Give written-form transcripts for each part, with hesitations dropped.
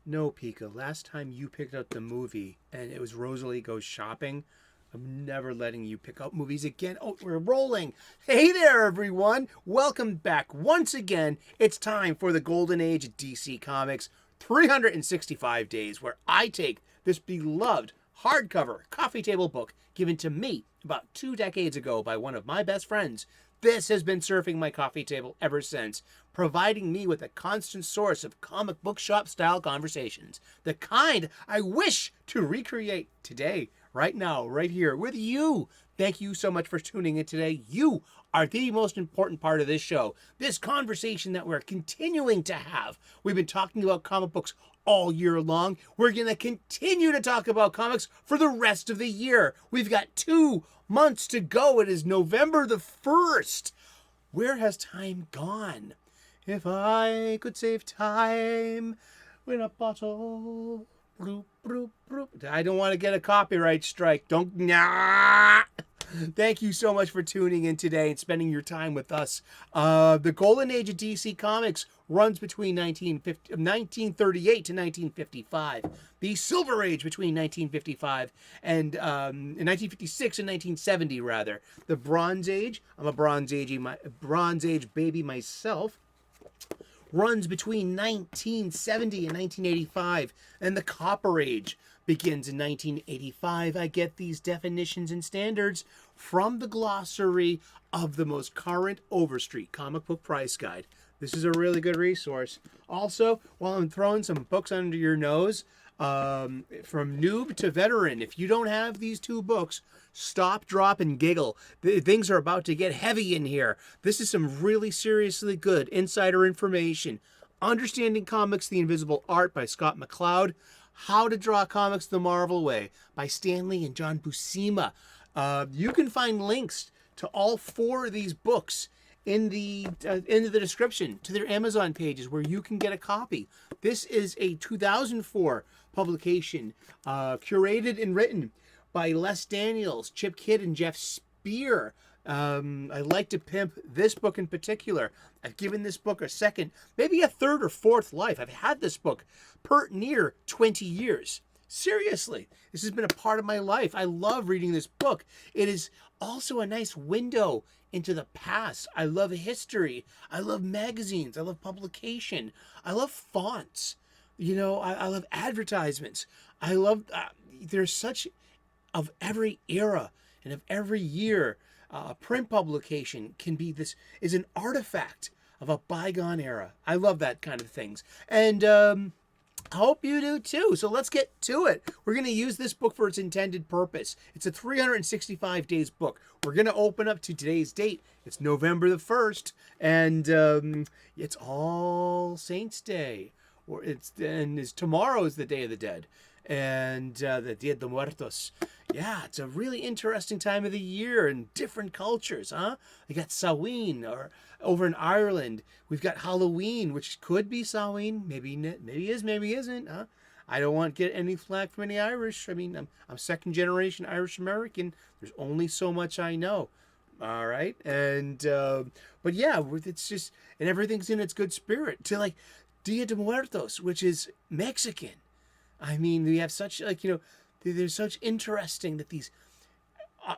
No, Pika. Last time you picked out the movie and it was Rosalie Goes Shopping, I'm never letting you pick out movies again. Oh, we're rolling. Hey there, everyone. Welcome back once again. It's time for the Golden Age of DC Comics, 365 days, where I take this beloved hardcover coffee table book given to me about 2 decades ago by one of my best friends. This has been surfing my coffee table ever since, providing me with a constant source of comic book shop style conversations, the kind I wish to recreate today, right now, right here with you. Thank you so much for tuning in today. You are the most important part of this show, this conversation that we're continuing to have. We've been talking about comic books all year long. We're going to continue to talk about comics for the rest of the year. We've got 2 months to go. It is November the 1st. Where has time gone? If I could save time in a bottle. Bloop, bloop, bloop. I don't want to get a copyright strike. Nah. Thank you so much for tuning in today and spending your time with us. The Golden Age of DC Comics runs between 1938 to 1955. The Silver Age between 1955 and 1956 and 1970, rather. The Bronze Age, I'm a Bronze Age baby myself, runs between 1970 and 1985, and the Copper Age begins in 1985. I get these definitions and standards from the glossary of the most current Overstreet comic book price guide. This is a really good resource. Also, while I'm throwing some books under your nose, from noob to veteran, if you don't have these 2 books, stop, drop, and giggle. Things are about to get heavy in here. This is some really seriously good insider information. Understanding Comics, The Invisible Art by Scott McCloud. How to Draw Comics the Marvel Way by Stan Lee and John Buscema. You can find links to all 4 of these books in the description to their Amazon pages where you can get a copy. This is a 2004 publication, curated and written by Les Daniels, Chip Kidd, and Jeff Spear. I like to pimp this book in particular. I've given this book a second, maybe a 3rd or 4th life. I've had this book pert near 20 years. Seriously, this has been a part of my life. I love reading this book. It is also a nice window into the past. I love history. I love magazines. I love publication. I love fonts. You know, I love advertisements. I love, there's such, of every era and of every year, print publication can be this, is an artifact of a bygone era. I love that kind of things. And I hope you do too. So let's get to it. We're going to use this book for its intended purpose. It's a 365 days book. We're going to open up to today's date. It's November the 1st, and it's All Saints Day. Tomorrow is the Day of the Dead, and the Dia de Muertos. Yeah, it's a really interesting time of the year in different cultures, huh? You got Samhain, or over in Ireland, we've got Halloween, which could be Samhain, maybe is, maybe isn't, huh? I don't want to get any flack from any Irish. I mean, I'm 2nd generation Irish American. There's only so much I know. All right, and but yeah, it's just, and everything's in its good spirit. To like Dia de Muertos, which is Mexican. I mean, we have such, like, you know, there's such interesting that these,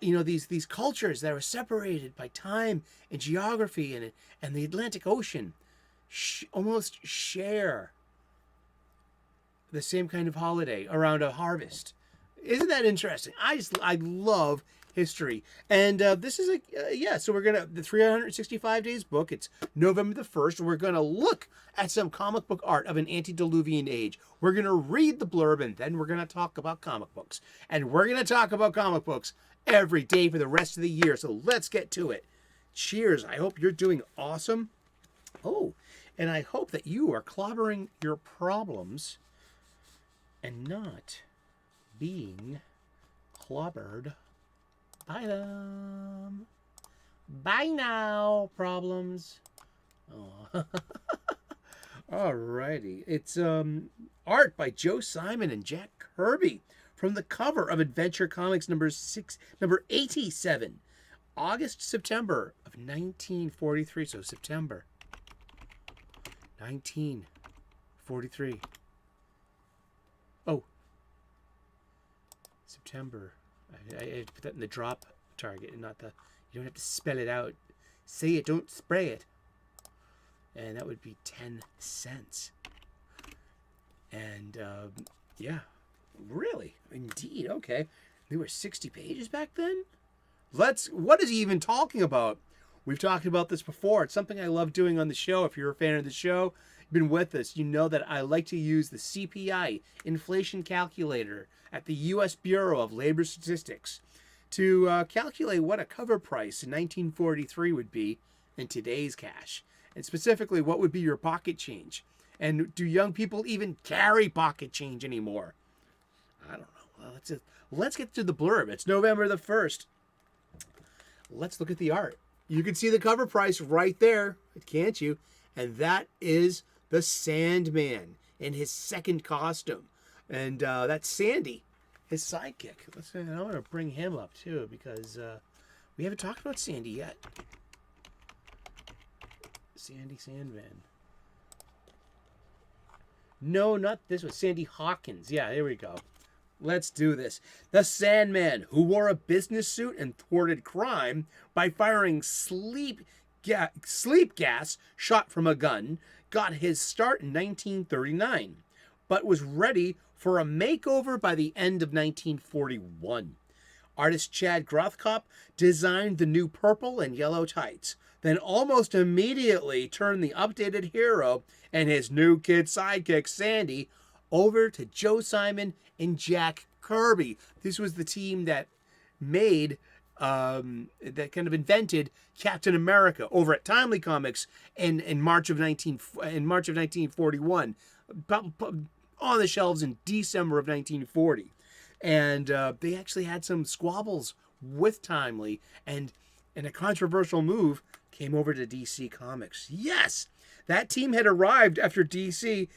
you know, these cultures that are separated by time and geography and the Atlantic Ocean almost share the same kind of holiday around a harvest. Isn't that interesting? I love history. And this is so we're gonna, the 365 days book, it's November the 1st. We're gonna look at some comic book art of an antediluvian age. We're gonna read the blurb, and then we're gonna talk about comic books. And we're gonna talk about comic books every day for the rest of the year. So let's get to it. Cheers. I hope you're doing awesome. Oh, and I hope that you are clobbering your problems and not being clobbered by them. Bye now, problems. Oh. Alrighty. It's art by Joe Simon and Jack Kirby from the cover of Adventure Comics number 87, August-September of 1943. So September 1943. Oh, September. I put that in the drop target and not the. You don't have to spell it out. Say it, don't spray it. And that would be 10 cents. And yeah, really, indeed. Okay, there were 60 pages back then. What is he even talking about? We've talked about this before. It's something I love doing on the show. If you're a fan of the show, you've been with us, you know that I like to use the CPI inflation calculator at the U.S. Bureau of Labor Statistics to calculate what a cover price in 1943 would be in today's cash, and specifically what would be your pocket change. And do young people even carry pocket change anymore? I don't know. Well, let's get to the blurb. It's November the 1st. Let's look at the art. You can see the cover price right there, can't you? And that is the Sandman in his second costume. And that's Sandy, his sidekick. I want to bring him up too, because we haven't talked about Sandy yet. Sandy Sandman. No, not this one. Sandy Hawkins. Yeah, there we go. Let's do this. The Sandman, who wore a business suit and thwarted crime by firing sleep gas shot from a gun, got his start in 1939, but was ready for a makeover by the end of 1941. Artist Chad Grothkop designed the new purple and yellow tights, then almost immediately turned the updated hero and his new kid sidekick, Sandy, over to Joe Simon and Jack Kirby. This was the team that made, that kind of invented Captain America over at Timely Comics in March of 1941, on the shelves in December of 1940. And they actually had some squabbles with Timely, and in a controversial move, came over to DC Comics. Yes, that team had arrived after DC,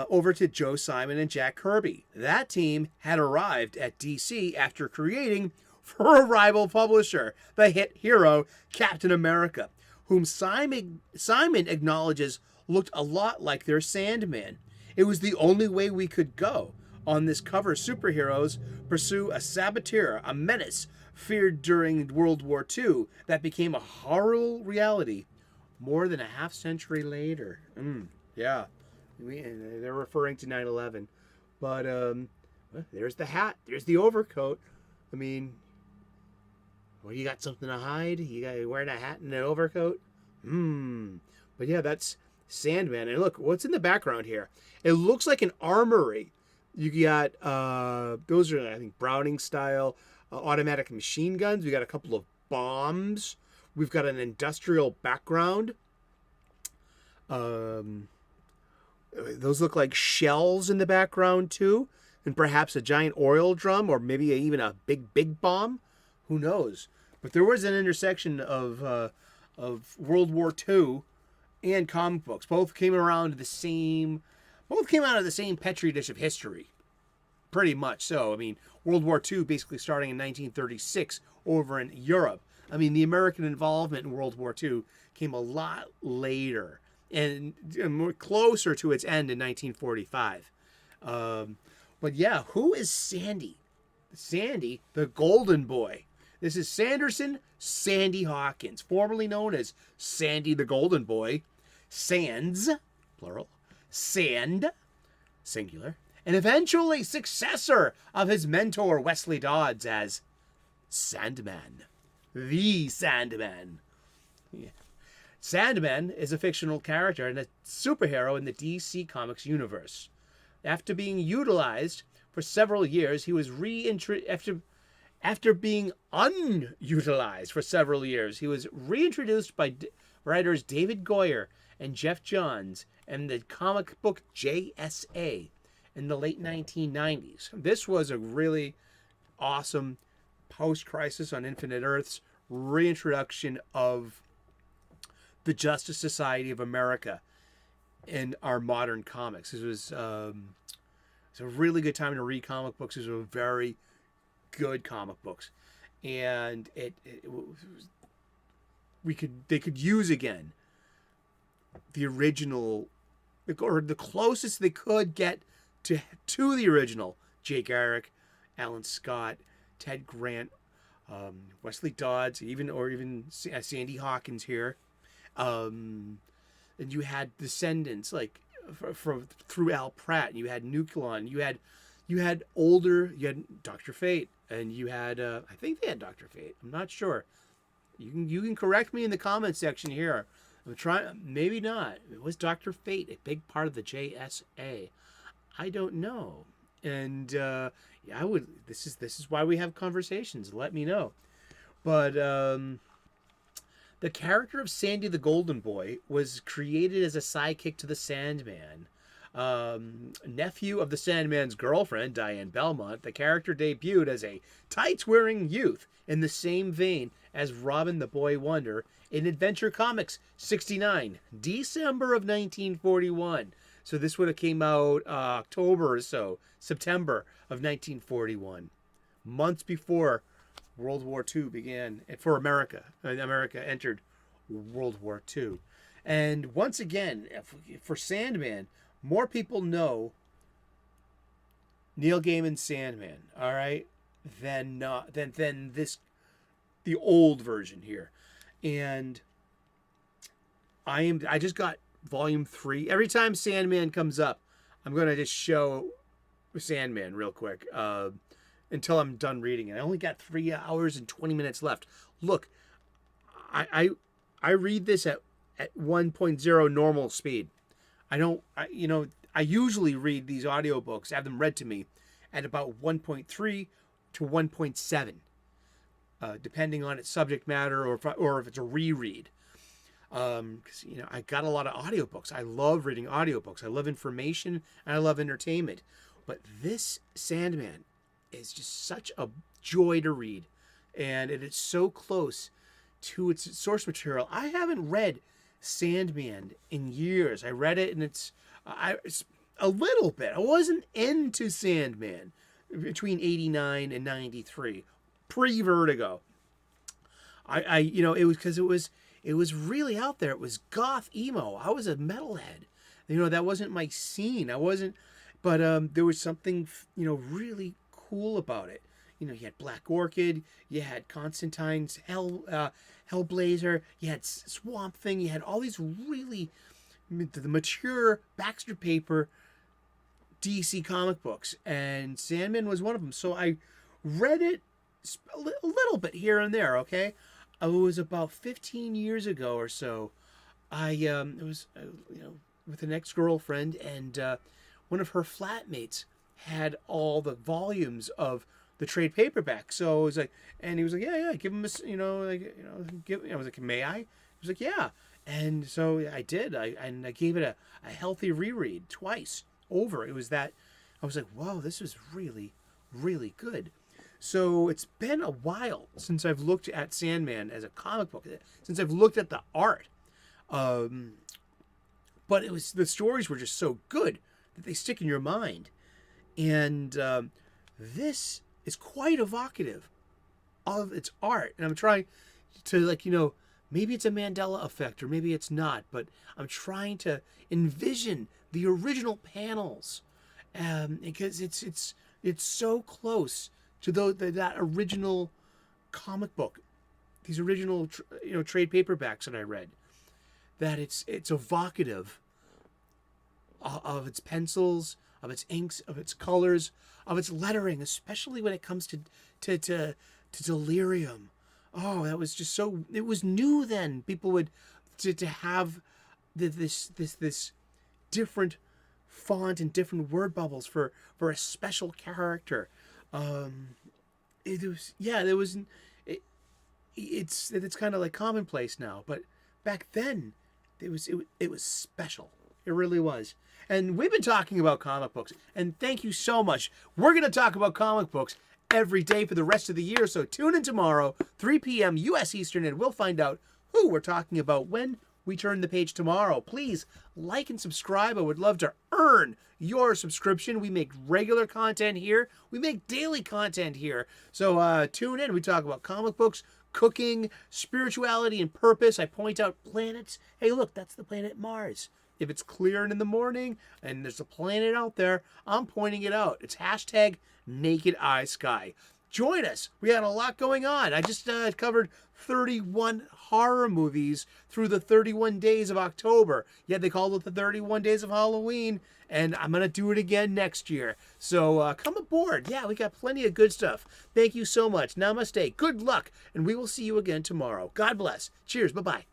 over to Joe Simon and Jack Kirby. That team had arrived at DC after creating for a rival publisher the hit hero Captain America, whom Simon acknowledges looked a lot like their Sandman. It was the only way we could go. On this cover, superheroes pursue a saboteur, a menace feared during World War II that became a horrible reality more than a half century later. Yeah. They're referring to 9/11. But there's the hat. There's the overcoat. I mean, well, you got something to hide? You got wearing a hat and an overcoat? But yeah, that's Sandman. And look, what's in the background here? It looks like an armory. You got, those are, I think, Browning style automatic machine guns. We got a couple of bombs. We've got an industrial background. Those look like shells in the background too. And perhaps a giant oil drum, or maybe even a big bomb. Who knows? But there was an intersection of World War II and comic books. Both came out of the same petri dish of history. Pretty much so. I mean, World War II basically starting in 1936 over in Europe. I mean, the American involvement in World War II came a lot later and more closer to its end in 1945. But yeah, who is Sandy? Sandy, the Golden Boy. This is Sanderson Sandy Hawkins, formerly known as Sandy the Golden Boy, Sands, plural, Sand, singular, and eventually successor of his mentor Wesley Dodds as Sandman, the Sandman. Yeah. Sandman is a fictional character and a superhero in the DC Comics universe. After being utilized for several years, he was after being unutilized for several years, he was reintroduced by writers David Goyer and Geoff Johns and the comic book JSA in the late 1990s. This was a really awesome post-Crisis on Infinite Earths reintroduction of the Justice Society of America in our modern comics. This was it's a really good time to read comic books. These were very good comic books, and they could use again the original or the closest they could get to the original. Jay Garrick, Alan Scott, Ted Grant, Wesley Dodds, even Sandy Hawkins here. And you had descendants like from through Al Pratt. And you had Nucleon. You had Dr. Fate, and you had I think they had Dr. Fate. I'm not sure. You can correct me in the comment section here. I'm trying. Maybe not. It was Dr. Fate a big part of the JSA? I don't know. And I would. This is why we have conversations. Let me know. But the character of Sandy the Golden Boy was created as a sidekick to the Sandman. Nephew of the Sandman's girlfriend, Diane Belmont, the character debuted as a tights-wearing youth in the same vein as Robin the Boy Wonder in Adventure Comics 69, December of 1941. So this would have came out October or so, September of 1941, months before World War II began for America. America entered World War II. And once again, for Sandman, more people know Neil Gaiman's Sandman, all right, than this, the old version here. And I just got volume 3. Every time Sandman comes up, I'm going to just show Sandman real quick until I'm done reading it. I only got 3 hours and 20 minutes left. Look, I read this at 1.0 normal speed. I usually read these audiobooks, have them read to me at about 1.3 to 1.7, depending on its subject matter or if it's a reread. Because I got a lot of audiobooks. I love reading audiobooks. I love information and I love entertainment. But this Sandman is just such a joy to read, and it is so close to its source material. I haven't read Sandman in years. I read it, and it's a little bit. I wasn't into Sandman between 89 and 93, pre-Vertigo. It was because it was really out there. It was goth emo. I was a metalhead. That wasn't my scene. I wasn't, but there was something really cool about it. You had Black Orchid, you had Constantine's Hellblazer, you had Swamp Thing, you had all these really the mature Baxter Paper DC comic books, and Sandman was one of them. So I read it a little bit here and there. Okay, it was about 15 years ago or so. It was with an ex-girlfriend, and one of her flatmates had all the volumes of the trade paperback. So I was like, and he was like, yeah, give him this, I was like, may I? He was like, yeah. And so I did. I gave it a healthy reread twice over. It was that, I was like, whoa, this is really, really good. So it's been a while since I've looked at Sandman as a comic book, since I've looked at the art. But the stories were just so good that they stick in your mind. And this is quite evocative of its art. And I'm trying to, maybe it's a Mandela effect or maybe it's not, but I'm trying to envision the original panels because it's so close to that original comic book, these original trade paperbacks that I read, that it's evocative of its pencils, of its inks, of its colors, of its lettering, especially when it comes to Delirium. Oh, that was just so. It was new then. People would to have this different font and different word bubbles for a special character. It's kind of like commonplace now, but back then it was special. It really was. And we've been talking about comic books, and thank you so much. We're going to talk about comic books every day for the rest of the year, so tune in tomorrow, 3 p.m. U.S. Eastern, and we'll find out who we're talking about when we turn the page tomorrow. Please like and subscribe. I would love to earn your subscription. We make regular content here. We make daily content here. So tune in. We talk about comic books, cooking, spirituality, and purpose. I point out planets. Hey, look, that's the planet Mars. If it's clearing in the morning and there's a planet out there, I'm pointing it out. It's hashtag Naked Eye Sky. Join us. We had a lot going on. I just covered 31 horror movies through the 31 days of October. Yeah, they called it the 31 days of Halloween, and I'm going to do it again next year. So come aboard. Yeah, we got plenty of good stuff. Thank you so much. Namaste. Good luck, and we will see you again tomorrow. God bless. Cheers. Bye-bye.